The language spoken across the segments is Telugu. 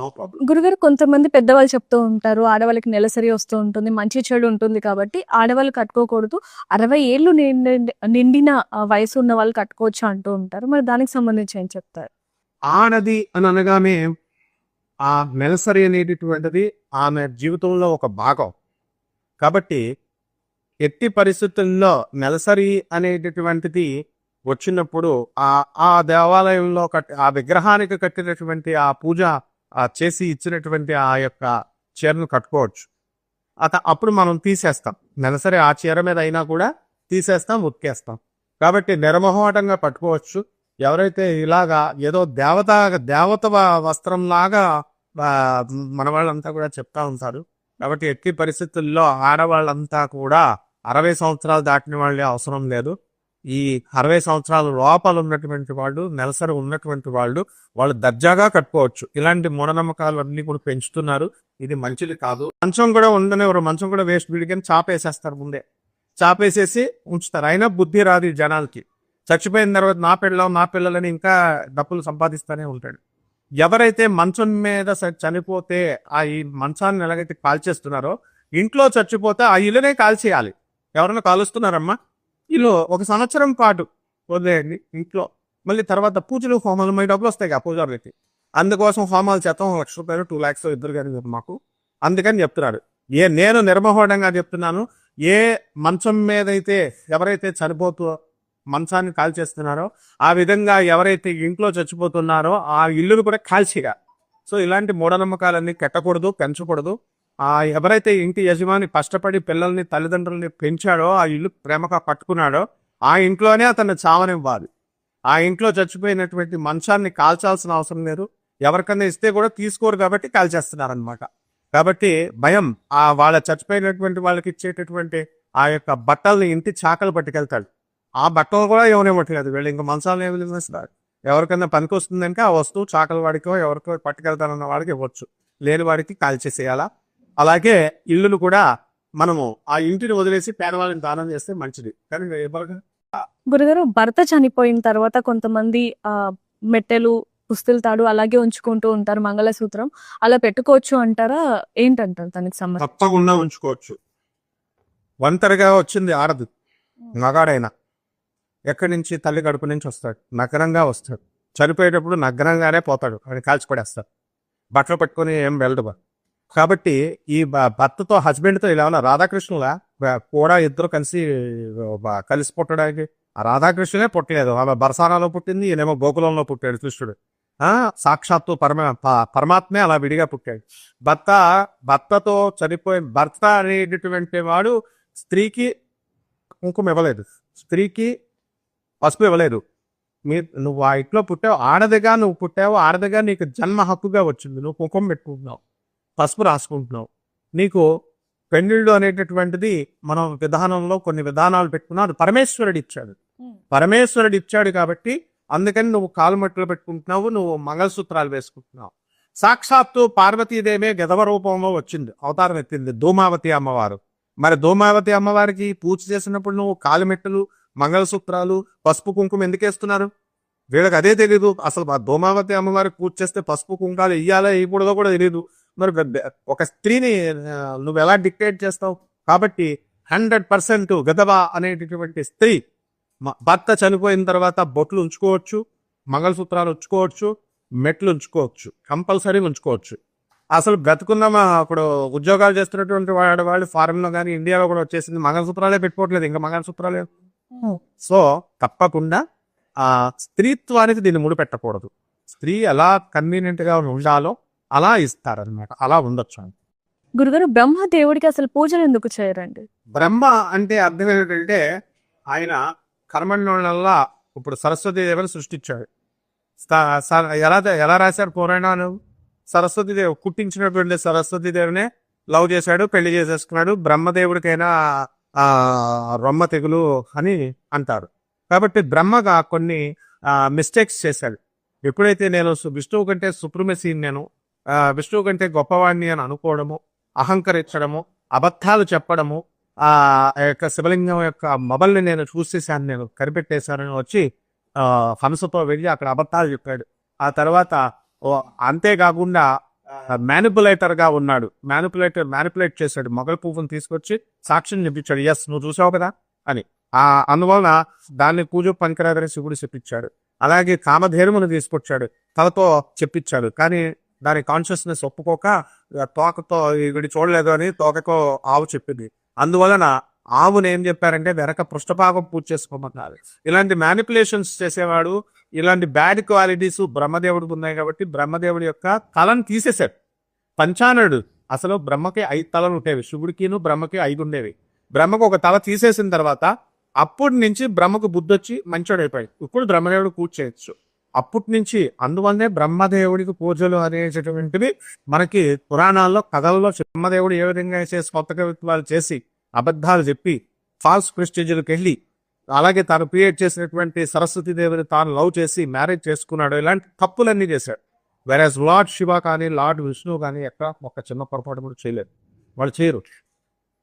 No problem. గురుగారు కొంతమంది పెద్దవాళ్ళు చెప్తూ ఉంటారు, ఆడవాళ్ళకి నెలసరి వస్తూ ఉంటుంది, మంచి చెడు ఉంటుంది కాబట్టి ఆడవాళ్ళు కట్టుకోకూడదు. 60 ఏళ్ళు నిండిన వయసు ఉన్న వాళ్ళు కట్టుకోవచ్చు అంటూ ఉంటారు. మరి దానికి సంబంధించి ఏం చెప్తారు? ఆనది అని అనగానే ఆ నెలసరి అనేటటువంటిది ఆమె జీవితంలో ఒక భాగం. కాబట్టి ఎట్టి పరిస్థితుల్లో నెలసరి అనేటటువంటిది వచ్చినప్పుడు ఆ దేవాలయంలో ఆ విగ్రహానికి కట్టినటువంటి ఆ పూజ చేసి ఇచ్చినటువంటి ఆ యొక్క చీరను కట్టుకోవచ్చు. అప్పుడు మనం తీసేస్తాం. నెలసరి ఆ చీర మీద అయినా కూడా తీసేస్తాం, ఉతికేస్తాం. కాబట్టి నిర్మోహమాటంగా పట్టుకోవచ్చు. ఎవరైతే ఇలాగా ఏదో దేవత వస్త్రంలాగా మన వాళ్ళంతా కూడా చెప్తా ఉంటారు. కాబట్టి ఎట్టి పరిస్థితుల్లో ఆడవాళ్ళంతా కూడా 60 సంవత్సరాలు దాటిన వాళ్ళే అవసరం లేదు. ఈ 60 సంవత్సరాల లోపల ఉన్నటువంటి వాళ్ళు, నెలసరి ఉన్నటువంటి వాళ్ళు దర్జాగా కట్టుకోవచ్చు. ఇలాంటి మూఢనమ్మకాలు అన్ని కూడా పెంచుతున్నారు. ఇది మంచిది కాదు. మంచం కూడా ఉండనివ్వరు. మంచం కూడా వేస్ట్ బిడికని చాపేసేస్తారు. ముందే చాపేసేసి ఉంచుతారు. అయినా బుద్ధి రాదు ఈ జనాలకి. చచ్చిపోయిన తర్వాత నా పిల్లలని ఇంకా డబ్బులు సంపాదిస్తూనే ఉంటాడు. ఎవరైతే మంచం మీద చనిపోతే ఈ మంచాన్ని ఎలాగైతే కాల్చేస్తున్నారో, ఇంట్లో చచ్చిపోతే ఆ ఇల్లునే కాల్చేయాలి. ఎవరైనా కాలుస్తున్నారమ్మా? ఇల్లు 1 సంవత్సరం పాటు వదిలేయండి ఇంట్లో. మళ్ళీ తర్వాత పూజలు హోమాలు మళ్ళీ డబ్బులు వస్తాయి కదా పూజారులకి. అందుకోసం హోమాలు చేస్తాం. 1 లక్ష రూపాయలు 2 lakhs ఇద్దరు కానీ మాకు అందుకని చెప్తున్నాడు. నేను నిర్మోహడంగా చెప్తున్నాను. ఏ మంచం మీద అయితే ఎవరైతే చనిపోతూ మంచాన్ని కాల్చేస్తున్నారో, ఆ విధంగా ఎవరైతే ఇంట్లో చచ్చిపోతున్నారో ఆ ఇల్లును కూడా కాల్చిగా. సో ఇలాంటి మూఢనమ్మకాలన్నీ కట్టకూడదు, పెంచకూడదు. ఎవరైతే ఇంటి యజమాని కష్టపడి పిల్లల్ని తల్లిదండ్రుల్ని పెంచాడో, ఆ ఇల్లు ప్రేమగా పట్టుకున్నాడో, ఆ ఇంట్లోనే అతన్ని చావనివ్వాలి. ఆ ఇంట్లో చచ్చిపోయినటువంటి మంచాన్ని కాల్చాల్సిన అవసరం లేదు. ఎవరికన్నా ఇస్తే కూడా తీసుకోరు కాబట్టి కాల్చేస్తున్నారనమాట. కాబట్టి భయం వాళ్ళ చచ్చిపోయినటువంటి వాళ్ళకి ఇచ్చేటటువంటి ఆ యొక్క బట్టల్ని ఇంటి చాకలు పట్టుకెళ్తాడు. ఆ బట్టలు కూడా ఇవ్వనివ్వట్లేదు వీళ్ళు. ఇంకా మంచాలను ఏమి ఇస్తారు? ఎవరికైనా పనికి వస్తుందంటే ఆ వస్తువు చాకల వాడికో ఎవరికో పట్టుకెళ్తానన్న వాడికి ఇవ్వచ్చు. లేని వాడికి కాల్చేసేయాలా. అలాగే ఇల్లును కూడా మనము ఆ ఇంటిని వదిలేసి పేదవాళ్ళని దానం చేస్తే మంచిది. కానీ గురుగారు, భర్త చనిపోయిన తర్వాత కొంతమంది మెట్టెలు, పుస్తుల తాడు అలాగే ఉంచుకుంటూ ఉంటారు, మంగళసూత్రం అలా పెట్టుకోవచ్చు అంటారా? ఏంటంటారు దానికి సంబంధించి? తప్పకుండా ఉంచుకోవచ్చు. ఒంటరిగా వచ్చింది ఆడదు, మగాడైనా ఎక్కడి నుంచి తల్లి కడుపు నుంచి వస్తాడు, నగ్నంగా వస్తాడు. చనిపోయేటప్పుడు నగ్నంగానే పోతాడు, అది కాల్చిపడేస్తాడు. బట్టలు పట్టుకొని ఏం వెళ్ళదు. కాబట్టి ఈ భర్తతో హస్బెండ్తో ఇలా ఉన్న రాధాకృష్ణుల కూడా ఇద్దరు కలిసి పుట్టడానికి రాధాకృష్ణునే పుట్టలేదు. ఆమె బరసానాలో పుట్టింది, ఈయనేమో గోకులంలో పుట్టాడు కృష్ణుడు. సాక్షాత్తు పరమాత్మే అలా విడిగా పుట్టాడు. భర్తతో భర్త అనేటటువంటి వాడు స్త్రీకి కుంకుమ ఇవ్వలేదు, స్త్రీకి పసుపు ఇవ్వలేదు. నువ్వు ఆ ఇంట్లో పుట్టావు, ఆడదిగా నువ్వు పుట్టావు, ఆడదిగా నీకు జన్మ హక్కుగా వచ్చింది. నువ్వు కుంకుమ పెట్టుకుంటున్నావు, పసుపు రాసుకుంటున్నావు. నీకు పెళ్లిళ్ళు అనేటటువంటిది మనం విధానంలో కొన్ని విధానాలు పెట్టుకున్నావు. అది పరమేశ్వరుడు ఇచ్చాడు కాబట్టి అందుకని నువ్వు కాలుమట్లు పెట్టుకుంటున్నావు, నువ్వు మంగళసూత్రాలు వేసుకుంటున్నావు. సాక్షాత్తు పార్వతీదేవే గదవ రూపంలో వచ్చింది, అవతారం ఎత్తింది ధూమావతి అమ్మవారు. మరి ధూమావతి అమ్మవారికి పూజ చేసినప్పుడు నువ్వు కాలుమెట్టలు, మంగళసూత్రాలు, పసుపు కుంకుమ ఎందుకు వేస్తున్నారు? వీళ్ళకి అదే తెలీదు. అసలు ధూమావతి అమ్మవారికి పూజ చేస్తే పసుపు కుంకాలు ఇయ్యాలా వేయకూడదో కూడా తెలియదు. మరి ఒక స్త్రీని నువ్వు ఎలా డిక్టేట్ చేస్తావు? కాబట్టి 100% గదవ అనేటటువంటి స్త్రీ భర్త చనిపోయిన తర్వాత బొట్లు ఉంచుకోవచ్చు, మంగళసూత్రాలు ఉంచుకోవచ్చు, మెట్లు ఉంచుకోవచ్చు, కంపల్సరీ ఉంచుకోవచ్చు. అసలు బ్రతుకున్న అప్పుడు ఉద్యోగాలు చేస్తున్నటువంటి వాళ్ళు ఫారెన్లో కానీ ఇండియాలో కూడా వచ్చేసింది మంగళసూత్రాలే పెట్టుకోవట్లేదు, ఇంకా మంగళసూత్రాలే. సో తప్పకుండా స్త్రీత్వానికి దీన్ని ముడిపెట్టకూడదు. స్త్రీ ఎలా కన్వీనియంట్ గా ఉండాలో అలా ఇస్తారనమాట, అలా ఉండొచ్చు. గురుగారు, బ్రహ్మ దేవుడికి అసలు పూజలు ఎందుకు చేయరండి? బ్రహ్మ అంటే అర్థం ఏంటంటే ఆయన కర్మణ్ణల్లా ఇప్పుడు సరస్వతి దేవిని సృష్టించాడు. ఎలా రాశారు పురాణాలు? సరస్వతీదేవి పుట్టించినటువంటి సరస్వతీదేవినే లవ్ చేశాడు, పెళ్లి చేసేసుకున్నాడు. బ్రహ్మదేవుడికైనా రొమ్మ తెగులు అని అంటారు. కాబట్టి బ్రహ్మగా కొన్ని మిస్టేక్స్ చేశాడు. ఎప్పుడైతే నేను విష్ణువు కంటే సుప్రమసీ, నేను విష్ణువు కంటే గొప్పవాడిని అని అనుకోవడము, అహంకరించడము, అబద్ధాలు చెప్పడము, యొక్క శివలింగం యొక్క మొబల్ని నేను చూసేసాను, నేను కనిపెట్టేశానని వచ్చి హంసతో వెళ్ళి అక్కడ అబద్ధాలు చెప్పాడు. ఆ తర్వాత అంతేకాకుండా మ్యానిపులేటర్ గా ఉన్నాడు. మ్యానిపులేట్ చేశాడు. మొగలి పువ్వును తీసుకొచ్చి సాక్ష్యం చెప్పించాడు. ఎస్ నువ్వు చూసావు కదా అని. అందువలన దాన్ని పూజ పనికిరాదని శివుడు చెప్పించాడు. అలాగే కామధేనుమును తీసుకొచ్చాడు, తలతో చెప్పించాడు. కానీ దాని కాన్షియస్నెస్ ఒప్పుకోక తోకతో వీడి చూడలేదు అని తోకతో ఆవు చెప్పింది. అందువలన ఆవును ఏం చెప్పారంటే వెనక పృష్ఠభాగం పూజ చేసుకోమన్నారు. ఇలాంటి మ్యానిపులేషన్స్ చేసేవాడు, ఇలాంటి బ్యాడ్ క్వాలిటీస్ బ్రహ్మదేవుడికి ఉన్నాయి కాబట్టి బ్రహ్మదేవుడి యొక్క తలను తీసేశాడు. పంచాననుడు అసలు బ్రహ్మకి 5 తలలు ఉండేవి, శివుడికిను బ్రహ్మకి 5 ఉండేవి. బ్రహ్మకు ఒక తల తీసేసిన తర్వాత అప్పటి నుంచి బ్రహ్మకు బుద్ధి వచ్చి మంచోడు అయిపోయాడు. ఇప్పుడు బ్రహ్మదేవుడు పూజ చేయొచ్చు. అప్పటి నుంచి అందువల్లనే బ్రహ్మదేవుడికి పూజలు అనేటటువంటివి మనకి పురాణాల్లో కథల్లో బ్రహ్మదేవుడు ఏ విధంగా చేసి కొత్త కవిత్వాలు చేసి అబద్ధాలు చెప్పి ఫాల్స్ ప్రెస్టేజ్లకు వెళ్ళి అలాగే తాను క్రియేట్ చేసినటువంటి సరస్వతి దేవిని తాను లవ్ చేసి మ్యారేజ్ చేసుకున్నాడు. ఇలాంటి తప్పులన్నీ చేశాడు. వెరాజ్ లార్డ్ శివ కానీ లార్డ్ విష్ణువు కానీ ఎక్కడ ఒక చిన్న పొరపాటు కూడా చేయలేదు, వాళ్ళు చేయరు.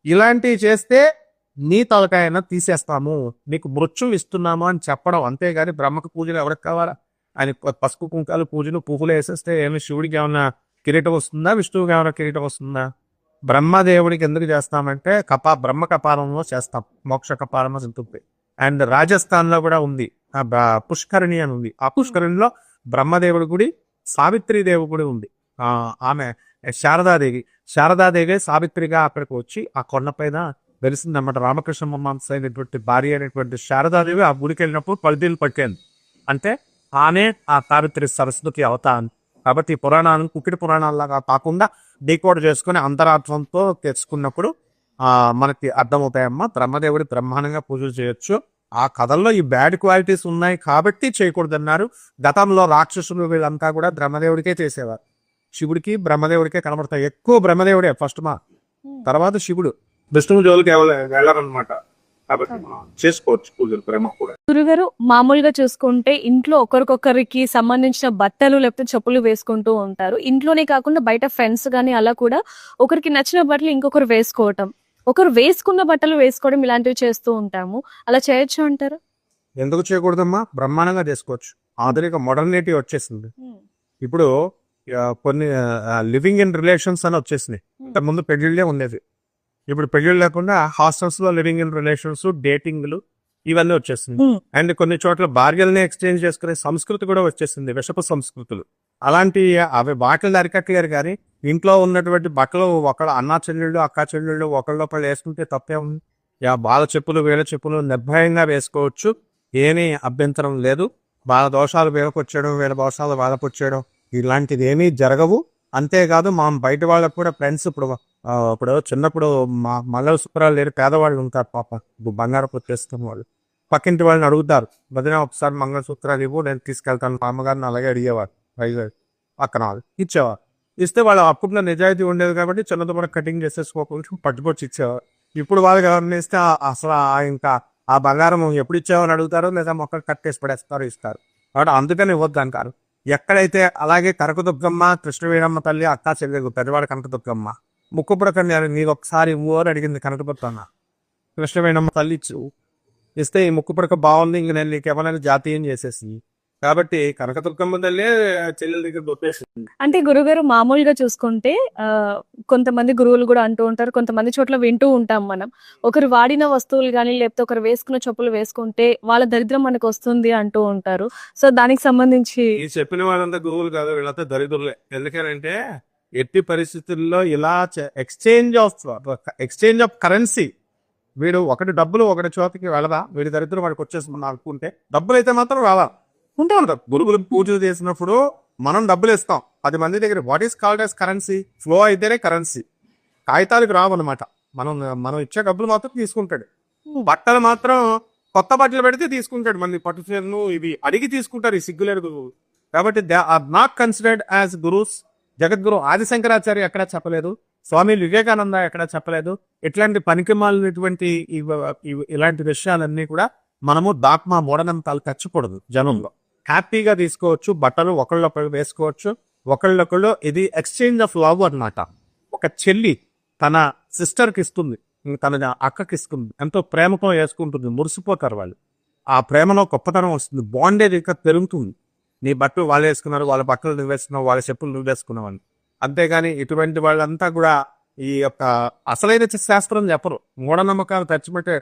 ఇలాంటివి చేస్తే నీ తలకాయన తీసేస్తాము, నీకు మృత్యువు ఇస్తున్నాము అని చెప్పడం. అంతేగాని బ్రహ్మకు పూజలు ఎవరికి కావాలా? ఆయన పసుపు కుంకాలు పూజలు పువ్వులు వేసేస్తే ఏమి శివుడికి ఏమన్నా కిరీటం వస్తుందా, విష్ణువుకి ఏమైనా కిరీటం వస్తుందా? బ్రహ్మదేవుడికి ఎందుకు చేస్తామంటే బ్రహ్మ కపాలంలో చేస్తాం, మోక్ష కపాలం ఉంటుంది. అండ్ రాజస్థాన్ లో కూడా ఉంది పుష్కరిణి అని ఉంది. ఆ పుష్కరిణిలో బ్రహ్మదేవుడి గుడి, సావిత్రిదేవి గుడి ఉంది. ఆమె శారదాదేవి సావిత్రిగా అక్కడికి వచ్చి ఆ కొండపైన వెలిసిందన్నమాట. రామకృష్ణ మహమ్మద్ అయినటువంటి భార్య అయినటువంటి శారదాదేవి ఆ గుడికి వెళ్ళినప్పుడు పల్దీలు పట్టింది. అంటే ఆమె ఆ సావిత్రి సరస్వతి అవతారం. కాబట్టి పురాణాలను కుకిడి పురాణాలలాగా కాకుండా డీకోడ్ చేసుకుని అంతరాత్మంతో తెచ్చుకున్నప్పుడు మనకి అర్థమవుతాయమ్మా. బ్రహ్మదేవుడి బ్రహ్మాండంగా పూజలు చేయొచ్చు. ఆ కథల్లో ఈ బ్యాడ్ క్వాలిటీస్ ఉన్నాయి కాబట్టి చేయకూడదన్నారు. గతంలో రాక్షసులు వీళ్ళంతా కూడా బ్రహ్మదేవుడికే చేసేవారు. శివుడికి బ్రహ్మదేవుడికే కనబడతాయి. ఎక్కువ బ్రహ్మదేవుడే ఫస్ట్ తర్వాత శివుడు. విష్ణువు జోలికి వెళ్ళారనమాట. కాబట్టి చేసుకోవచ్చు పూజలు బ్రహ్మ కూడా. గురుగారు మామూలుగా చూసుకుంటే ఇంట్లో ఒకరికొకరికి సంబంధించిన బట్టలు లేకపోతే చెప్పులు వేసుకుంటూ ఉంటారు. ఇంట్లోనే కాకుండా బయట ఫ్రెండ్స్ గానీ అలా కూడా ఒకరికి నచ్చిన బట్టలు ఇంకొకరు వేసుకోవటం, ఒకరు వేసుకున్న బట్టలు వేసుకోవడం ఇలాంటివి చేస్తూ ఉంటాము. అలా చేయొచ్చు అంటారు? ఎందుకు చేయకూడదమ్మా? బ్రహ్మాండంగా చేసుకోవచ్చు. ఆధునిక మోడర్నిటీ వచ్చేసింది. ఇప్పుడు కొన్ని లివింగ్ ఇన్ రిలేషన్స్ అని వచ్చేసినాయి. ముందు పెళ్లిళ్ళే ఉండేది. ఇప్పుడు పెళ్లిళ్ళు లేకుండా హాస్టల్స్ లో లివింగ్ ఇన్ రిలేషన్స్, డేటింగ్లు ఇవన్నీ వచ్చేసింది. అండ్ కొన్ని చోట్ల భార్యల్ని ఎక్స్చేంజ్ చేసుకునే సంస్కృతి కూడా వచ్చేసింది, విషపు సంస్కృతులు. అలాంటి అవి బాటలు అరికట్టలేరు. కానీ ఇంట్లో ఉన్నటువంటి బట్టలు ఒకళ్ళు అన్నా చెల్లెళ్ళు అక్కా చెల్లెళ్ళు ఒకళ్ళొకళ్ళు వేసుకుంటే తప్పే ఉంది. వాళ్ళ చెప్పులు వీళ్ళ చెప్పులు నిర్భయంగా వేసుకోవచ్చు, ఏమీ అభ్యంతరం లేదు. వాళ్ళ దోషాలు వీళ్ళకి వచ్చేయడం, వీళ్ళ దోషాలు వాళ్ళకి వచ్చేయడం ఇలాంటిది ఏమీ జరగవు. అంతేకాదు మా బయట వాళ్ళకు కూడా ఫ్రెండ్స్ ఇప్పుడు చిన్నప్పుడు మంగళసూత్రాలు లేని పేదవాళ్ళు ఉంటారు పాప, బంగారం చేసుకున్న వాళ్ళు పక్కింటి వాళ్ళని అడుగుతారు, వదిన ఒకసారి మంగళసూత్రాలు ఇవ్వు నేను తీసుకెళ్తాను. మా అమ్మగారిని అలాగే అడిగేవారు. పక్కన వాళ్ళు ఇచ్చేవారు. ఇస్తే వాళ్ళు అప్పట్లో నిజాయితీ ఉండేది కాబట్టి చిన్నతో కూడా కటింగ్ చేసేసుకోకుండా పట్టుకొచ్చి ఇచ్చేవారు. ఇప్పుడు వాళ్ళకి ఎవరిని ఇస్తే అసలు ఇంకా ఆ బంగారం ఎప్పుడు ఇచ్చావని అడుగుతారు, లేదా మొక్కలు కట్టేసి పడేస్తారు, ఇస్తారు. కాబట్టి అందుకని ఇవ్వద్దు అంటారు. ఎక్కడైతే అలాగే కనకదుర్గమ్మ, కృష్ణవీరమ్మ తల్లి, అక్కా చెల్లెలు, పెద్దవాడు కనకదుర్గమ్మ, ముక్కుపుడకని నీకు ఒకసారి ఇవ్వు అని అడిగింది కనకదుర్గమ్మ. కృష్ణవీరమ్మ తల్లి ఇస్తే ఈ ముక్కుపుడక బాగుంది, ఇంక నేను నీకు ఎవరైనా జాతీయం చేసేసింది. కాబట్టి కనకదుర్గమ్మ తల్లి చెల్లెల దగ్గర దొప్పేసింది. అంటే గురుగారు మామూలుగా చూసుకుంటే కొంతమంది గురువులు కూడా అంటూ ఉంటారు, కొంతమంది చోట్ల వింటూ ఉంటాం మనం, ఒకరు వాడిన వస్తువులు కానీ లేకపోతే ఒకరు వేసుకున్న చెప్పులు వేసుకుంటే వాళ్ళ దరిద్రం మనకు వస్తుంది అంటూ ఉంటారు. సో దానికి సంబంధించి చెప్పిన వాళ్ళంతా గురువులు కాదు, వీళ్ళంతా దరిద్రులే. ఎందుకంటే ఎట్టి పరిస్థితుల్లో ఇలా ఎక్స్చేంజ్ ఆఫ్ కరెన్సీ, వీడు ఒకటి డబ్బులు ఒకటి చోటకి వెళ్ళదా, వీడి దరిద్రం వాడికి వచ్చేసి అనుకుంటే డబ్బులు అయితే మాత్రం రావా ఉంటే ఉంటారు. గురువులకు పూజలు చేసినప్పుడు మనం డబ్బులు ఇస్తాం 10 మంది దగ్గర. What is called as currency? Flow అయితేనే కరెన్సీ. కాగితాలకు రావు అనమాట. మనం ఇచ్చే డబ్బులు మాత్రం తీసుకుంటాడు. బట్టలు మాత్రం కొత్త బట్టలు పెడితే తీసుకుంటాడు. మళ్ళీ పట్టు చీరలు ఇవి అడిగి తీసుకుంటారు ఈ సిగ్గులేరు గురువు. కాబట్టి they are not considered as gurus. Jagadguru Adi Shankaracharya ఎక్కడా చెప్పలేదు, స్వామి వివేకానంద ఎక్కడా చెప్పలేదు. ఇట్లాంటి పనికిమాలినటువంటి ఇలాంటి విషయాలన్నీ కూడా మనము దాత్మా మూఢనంతాలు తెచ్చకూడదు. జనంలో హ్యాపీగా తీసుకోవచ్చు, బట్టలు ఒకళ్ళొకళ్ళు వేసుకోవచ్చు, ఒకళ్ళొకళ్ళు. ఇది ఎక్స్చేంజ్ ఆఫ్ లవ్ అన్నమాట. ఒక చెల్లి తన సిస్టర్కి ఇస్తుంది, తన అక్కకి ఇస్తుంది, ఎంతో ప్రేమతో వేసుకుంటుంది, మురిసిపోతారు వాళ్ళు. ఆ ప్రేమలో గొప్పతనం వస్తుంది, బాండేజ్ ఇంకా పెరుగుతుంది. నీ బట్టలు వాళ్ళు వేసుకున్నారు, వాళ్ళ బట్టలు నువ్వు వేసుకున్నావు, వాళ్ళ చెప్పులు నువ్వు వేసుకున్నావు అని. అంతేగాని ఇటువంటి వాళ్ళంతా కూడా ఈ యొక్క అసలైన శాస్త్రం చెప్పరు. మూఢనమ్మకాలు తెచ్చిపెట్టే